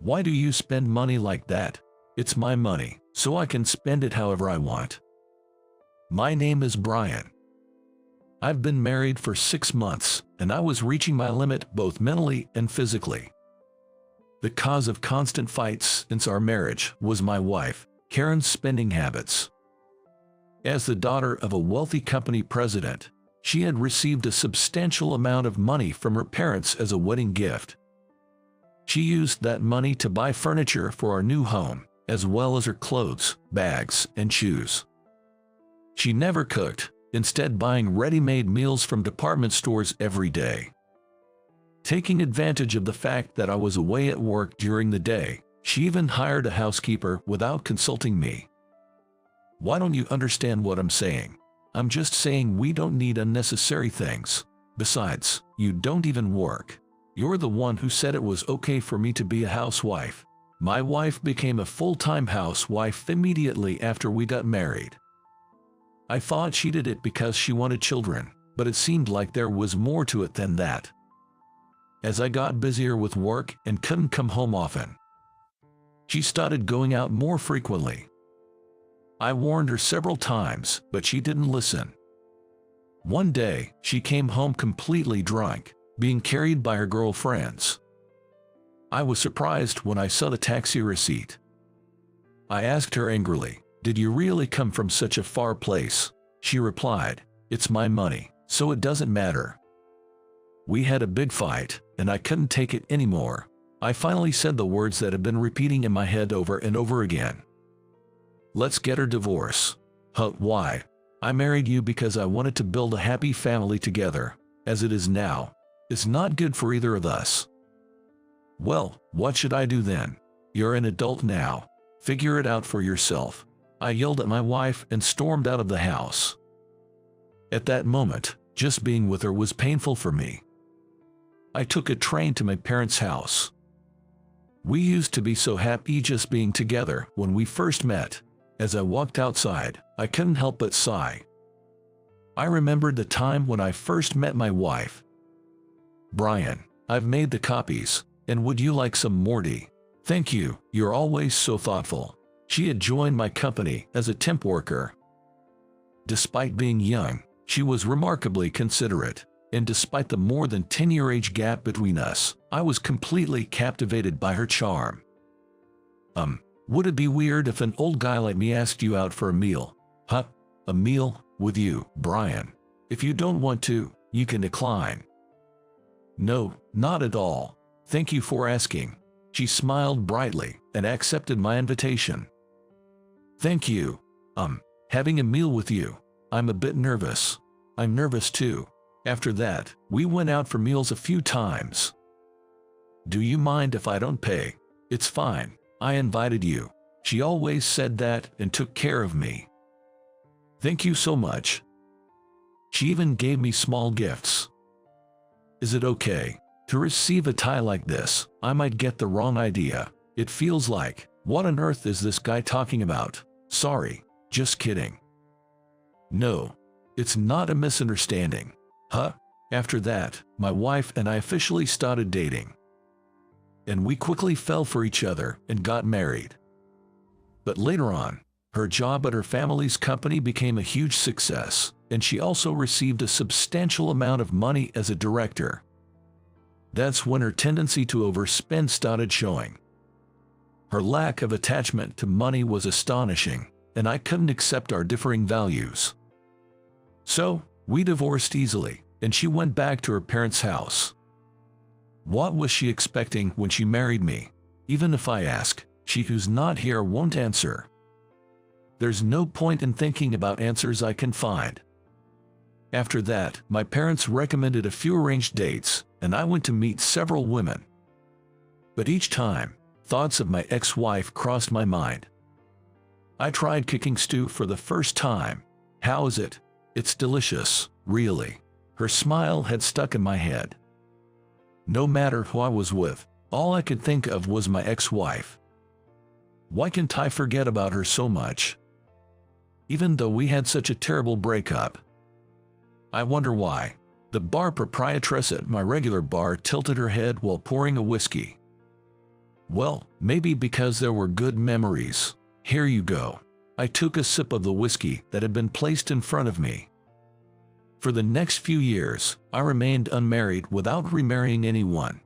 Why do you spend money like that? It's my money, so I can spend it however I want. My name is Brian. I've been married for 6 months, and I was reaching my limit both mentally and physically. The cause of constant fights since our marriage was my wife, Karen's spending habits. As the daughter of a wealthy company president, she had received a substantial amount of money from her parents as a wedding gift. She used that money to buy furniture for our new home, as well as her clothes, bags, and shoes. She never cooked, instead buying ready-made meals from department stores every day. Taking advantage of the fact that I was away at work during the day, she even hired a housekeeper without consulting me. Why don't you understand what I'm saying? I'm just saying we don't need unnecessary things. Besides, you don't even work. You're the one who said it was okay for me to be a housewife. My wife became a full-time housewife immediately after we got married. I thought she did it because she wanted children, but it seemed like there was more to it than that. As I got busier with work and couldn't come home often, she started going out more frequently. I warned her several times, but she didn't listen. One day, she came home completely drunk, being carried by her girlfriends. I was surprised when I saw the taxi receipt. I asked her angrily, "Did you really come from such a far place?" She replied, "It's my money, so it doesn't matter." We had a big fight, and I couldn't take it anymore. I finally said the words that had been repeating in my head over and over again. "Let's get a divorce." "Huh, why? I married you because I wanted to build a happy family together. As it is now, it's not good for either of us." "Well, what should I do then? You're an adult now. Figure it out for yourself." I yelled at my wife and stormed out of the house. At that moment, just being with her was painful for me. I took a train to my parents' house. We used to be so happy just being together when we first met. As I walked outside, I couldn't help but sigh. I remembered the time when I first met my wife. "Brian, I've made the copies, and would you like some Morty?" "Thank you, you're always so thoughtful." She had joined my company as a temp worker. Despite being young, she was remarkably considerate, and despite the more than 10-year age gap between us, I was completely captivated by her charm. Would it be weird if an old guy like me asked you out for a meal?" "Huh? A meal? With you, Brian? If you don't want to, you can decline." "No, not at all. Thank you for asking." She smiled brightly and accepted my invitation. "Thank you. Having a meal with you. I'm a bit nervous." "I'm nervous too." After that, we went out for meals a few times. "Do you mind if I don't pay?" "It's fine. I invited you." She always said that and took care of me. "Thank you so much." She even gave me small gifts. Is it okay to receive a tie like this? I might get the wrong idea. It feels like, what on earth is this guy talking about? Sorry, just kidding. No, it's not a misunderstanding. Huh? After that, my wife and I officially started dating. And we quickly fell for each other and got married. But later on, her job at her family's company became a huge success, and she also received a substantial amount of money as a director. That's when her tendency to overspend started showing. Her lack of attachment to money was astonishing, and I couldn't accept our differing values. So, we divorced easily, and she went back to her parents' house. What was she expecting when she married me? Even if I ask, she who's not here won't answer. There's no point in thinking about answers I can find. After that, my parents recommended a few arranged dates, and I went to meet several women. But each time, thoughts of my ex-wife crossed my mind. I tried cooking stew for the first time. How is it? It's delicious, really. Her smile had stuck in my head. No matter who I was with, all I could think of was my ex-wife. Why can't I forget about her so much? Even though we had such a terrible breakup. I wonder why. The bar proprietress at my regular bar tilted her head while pouring a whiskey. Well, maybe because there were good memories. Here you go. I took a sip of the whiskey that had been placed in front of me. For the next few years, I remained unmarried without remarrying anyone.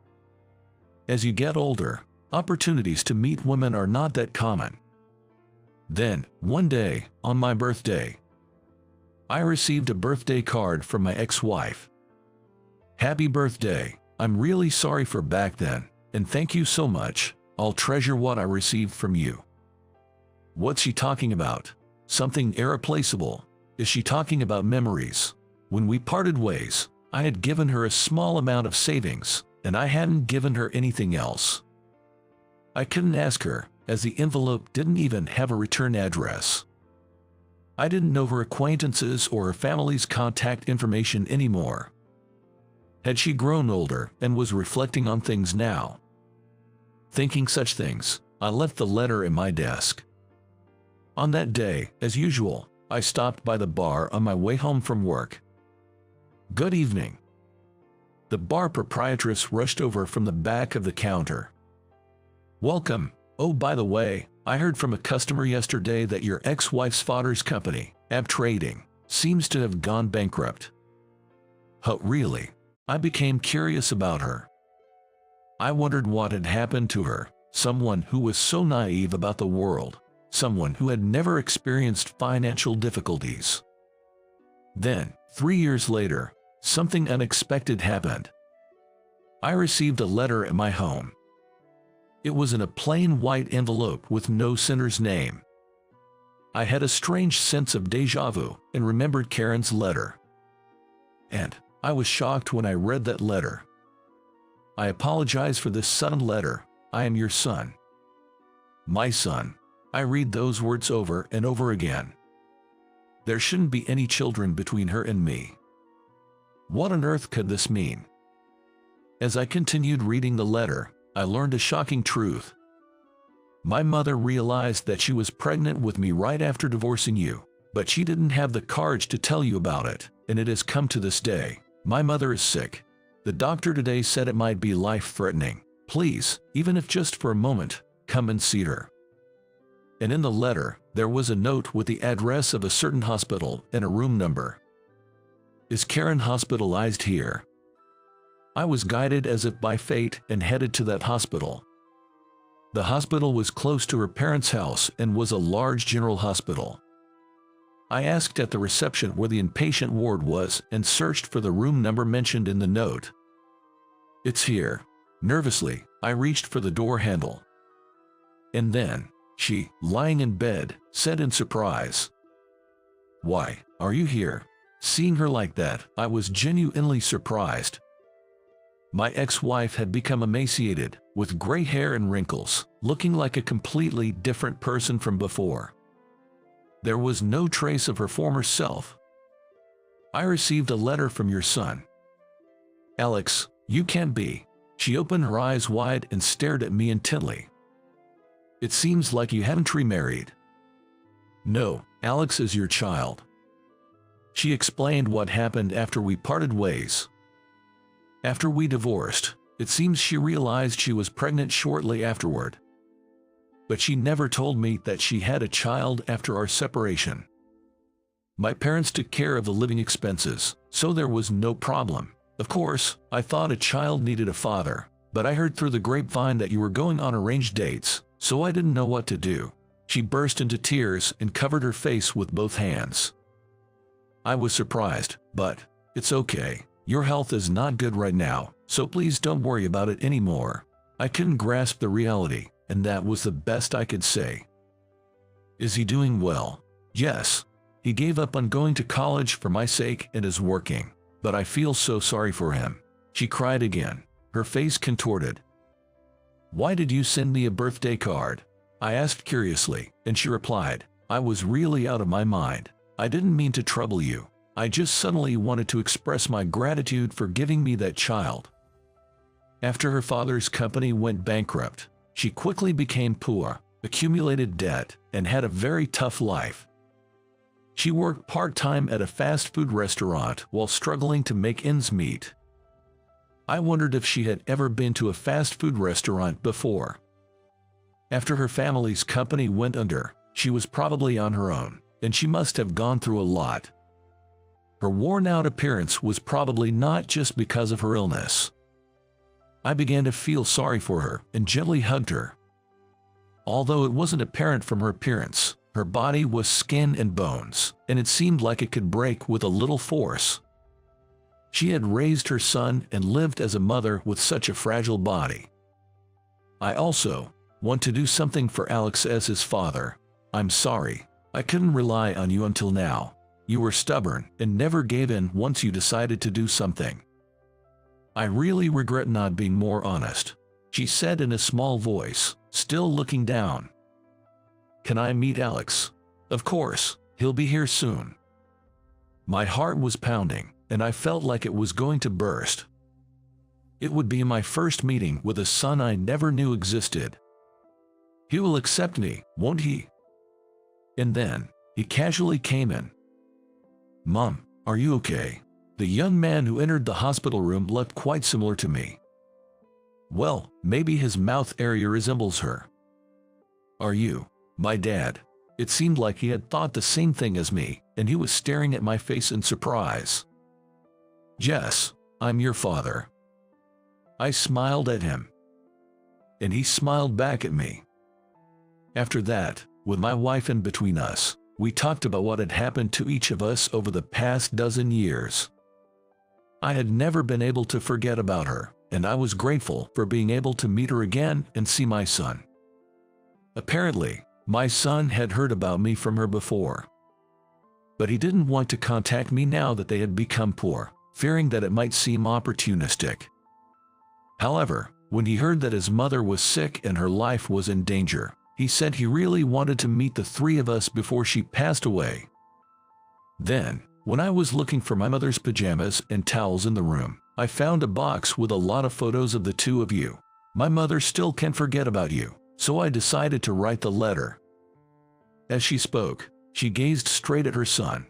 As you get older, opportunities to meet women are not that common. Then, one day, on my birthday, I received a birthday card from my ex-wife. Happy birthday. I'm really sorry for back then, and thank you so much. I'll treasure what I received from you. What's she talking about? Something irreplaceable. Is she talking about memories? When we parted ways, I had given her a small amount of savings, and I hadn't given her anything else. I couldn't ask her, as the envelope didn't even have a return address. I didn't know her acquaintances or her family's contact information anymore. Had she grown older and was reflecting on things now? Thinking such things, I left the letter in my desk. On that day, as usual, I stopped by the bar on my way home from work. Good evening. The bar proprietress rushed over from the back of the counter. Welcome. Oh, by the way, I heard from a customer yesterday that your ex-wife's father's company, AB Trading, seems to have gone bankrupt. Oh, really? I became curious about her. I wondered what had happened to her, someone who was so naive about the world, someone who had never experienced financial difficulties. Then, 3 years later, something unexpected happened. I received a letter at my home. It was in a plain white envelope with no sender's name. I had a strange sense of déjà vu and remembered Karen's letter. And I was shocked when I read that letter. I apologize for this sudden letter. I am your son. My son. I read those words over and over again. There shouldn't be any children between her and me. What on earth could this mean? As I continued reading the letter, I learned a shocking truth. My mother realized that she was pregnant with me right after divorcing you, but she didn't have the courage to tell you about it, and it has come to this day. My mother is sick. The doctor today said it might be life-threatening. Please, even if just for a moment, come and see her. And in the letter, there was a note with the address of a certain hospital and a room number. Is Karen hospitalized here? I was guided as if by fate and headed to that hospital. The hospital was close to her parents' house and was a large general hospital. I asked at the reception where the inpatient ward was and searched for the room number mentioned in the note. It's here. Nervously, I reached for the door handle. And then, she, lying in bed, said in surprise, "Why, are you here?" Seeing her like that, I was genuinely surprised. My ex-wife had become emaciated, with gray hair and wrinkles, looking like a completely different person from before. There was no trace of her former self. I received a letter from your son. Alex, you can't be. She opened her eyes wide and stared at me intently. It seems like you haven't remarried. No, Alex is your child. She explained what happened after we parted ways. After we divorced, it seems she realized she was pregnant shortly afterward. But she never told me that she had a child after our separation. My parents took care of the living expenses, so there was no problem. Of course, I thought a child needed a father, but I heard through the grapevine that you were going on arranged dates, so I didn't know what to do. She burst into tears and covered her face with both hands. I was surprised, but it's okay. Your health is not good right now, so please don't worry about it anymore. I couldn't grasp the reality, and that was the best I could say. Is he doing well? Yes. He gave up on going to college for my sake and is working, but I feel so sorry for him. She cried again, her face contorted. Why did you send me a birthday card? I asked curiously, and she replied, I was really out of my mind. I didn't mean to trouble you. I just suddenly wanted to express my gratitude for giving me that child. After her father's company went bankrupt, she quickly became poor, accumulated debt, and had a very tough life. She worked part-time at a fast food restaurant while struggling to make ends meet. I wondered if she had ever been to a fast food restaurant before. After her family's company went under, she was probably on her own, and she must have gone through a lot. Her worn-out appearance was probably not just because of her illness. I began to feel sorry for her and gently hugged her. Although it wasn't apparent from her appearance, her body was skin and bones, and it seemed like it could break with a little force. She had raised her son and lived as a mother with such a fragile body. I also want to do something for Alex as his father. I'm sorry. I couldn't rely on you until now. You were stubborn and never gave in once you decided to do something. I really regret not being more honest, she said in a small voice, still looking down. Can I meet Alex? Of course, he'll be here soon. My heart was pounding, and I felt like it was going to burst. It would be my first meeting with a son I never knew existed. He will accept me, won't he? And then, he casually came in. Mom, are you okay? The young man who entered the hospital room looked quite similar to me. Well, maybe his mouth area resembles her. Are you my dad? It seemed like he had thought the same thing as me, and he was staring at my face in surprise. Yes, I'm your father. I smiled at him, and he smiled back at me. After that, with my wife in between us, we talked about what had happened to each of us over the past dozen years. I had never been able to forget about her, and I was grateful for being able to meet her again and see my son. Apparently, my son had heard about me from her before. But he didn't want to contact me now that they had become poor, fearing that it might seem opportunistic. However, when he heard that his mother was sick and her life was in danger, he said he really wanted to meet the three of us before she passed away. Then, when I was looking for my mother's pajamas and towels in the room, I found a box with a lot of photos of the two of you. My mother still can't forget about you, so I decided to write the letter. As she spoke, she gazed straight at her son.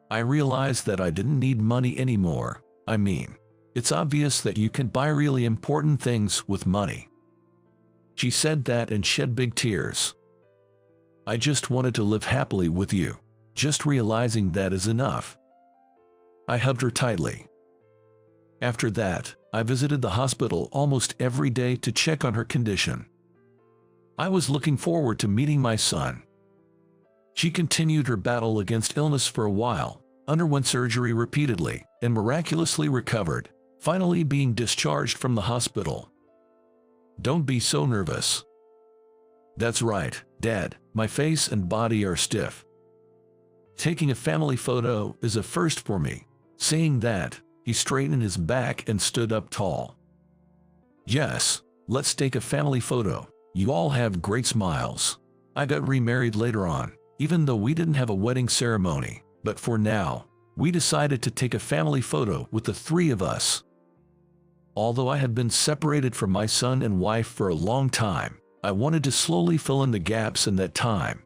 I realized that I didn't need money anymore. I mean, it's obvious that you can buy really important things with money. She said that and shed big tears. I just wanted to live happily with you. Just realizing that is enough. I hugged her tightly. After that, I visited the hospital almost every day to check on her condition. I was looking forward to meeting my son. She continued her battle against illness for a while, underwent surgery repeatedly, and miraculously recovered, finally being discharged from the hospital. Don't be so nervous. That's right, Dad, my face and body are stiff. Taking a family photo is a first for me. Saying that, he straightened his back and stood up tall. Yes, let's take a family photo. You all have great smiles. I got remarried later on, even though we didn't have a wedding ceremony, but for now, we decided to take a family photo with the three of us. Although I had been separated from my son and wife for a long time, I wanted to slowly fill in the gaps in that time.